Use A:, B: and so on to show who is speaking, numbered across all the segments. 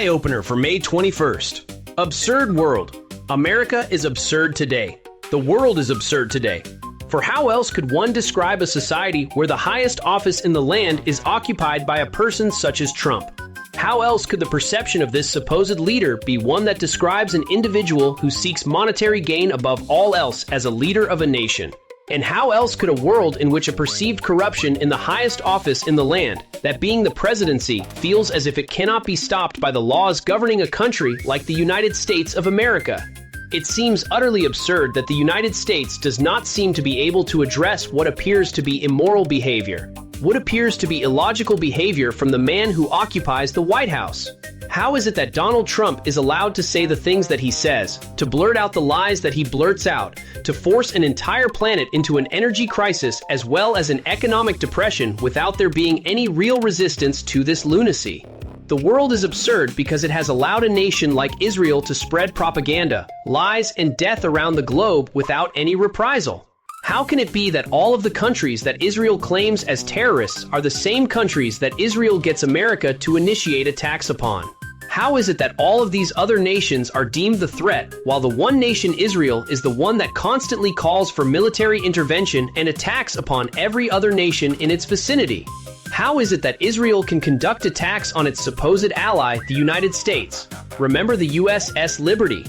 A: Eye-opener for May 21st. Absurd world. America is absurd today. The world is absurd today. For how else could one describe a society where the highest office in the land is occupied by a person such as Trump? How else could the perception of this supposed leader be one that describes an individual who seeks monetary gain above all else as a leader of a nation? And how else could a world in which a perceived corruption in the highest office in the land, that being the presidency, feels as if it cannot be stopped by the laws governing a country like the United States of America? It seems utterly absurd that the United States does not seem to be able to address what appears to be immoral behavior, what appears to be illogical behavior from the man who occupies the White House. How is it that Donald Trump is allowed to say the things that he says, to blurt out the lies that he blurts out, to force an entire planet into an energy crisis as well as an economic depression without there being any real resistance to this lunacy? The world is absurd because it has allowed a nation like Israel to spread propaganda, lies, and death around the globe without any reprisal. How can it be that all of the countries that Israel claims as terrorists are the same countries that Israel gets America to initiate attacks upon? How is it that all of these other nations are deemed the threat, while the one nation Israel is the one that constantly calls for military intervention and attacks upon every other nation in its vicinity? How is it that Israel can conduct attacks on its supposed ally, the United States? Remember the USS Liberty.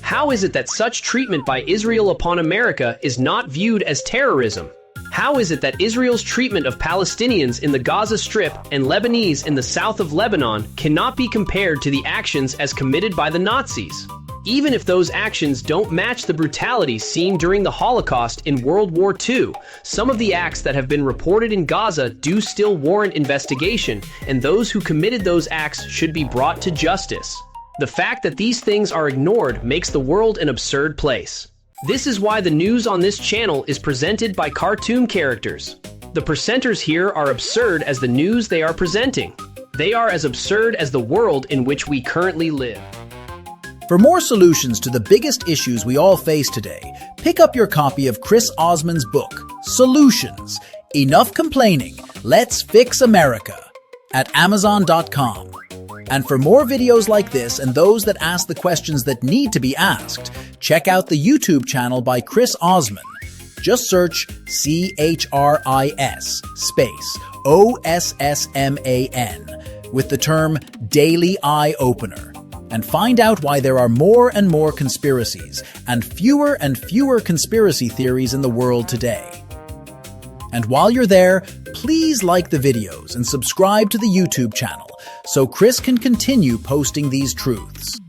A: How is it that such treatment by Israel upon America is not viewed as terrorism? How is it that Israel's treatment of Palestinians in the Gaza Strip and Lebanese in the south of Lebanon cannot be compared to the actions as committed by the Nazis? Even if those actions don't match the brutality seen during the Holocaust in World War II, some of the acts that have been reported in Gaza do still warrant investigation, and those who committed those acts should be brought to justice. The fact that these things are ignored makes the world an absurd place. This is why the news on this channel is presented by cartoon characters. The presenters here are absurd as the news they are presenting. They are as absurd as the world in which we currently live.
B: For more solutions to the biggest issues we all face today, pick up your copy of Chris Osman's book, Solutions: Enough Complaining, Let's Fix America, at Amazon.com. And for more videos like this and those that ask the questions that need to be asked, check out the YouTube channel by Chris Osman. Just search CHRIS space OSSMAN with the term Daily Eye Opener, and find out why there are more and more conspiracies and fewer conspiracy theories in the world today. And while you're there, please like the videos and subscribe to the YouTube channel so Chris can continue posting these truths.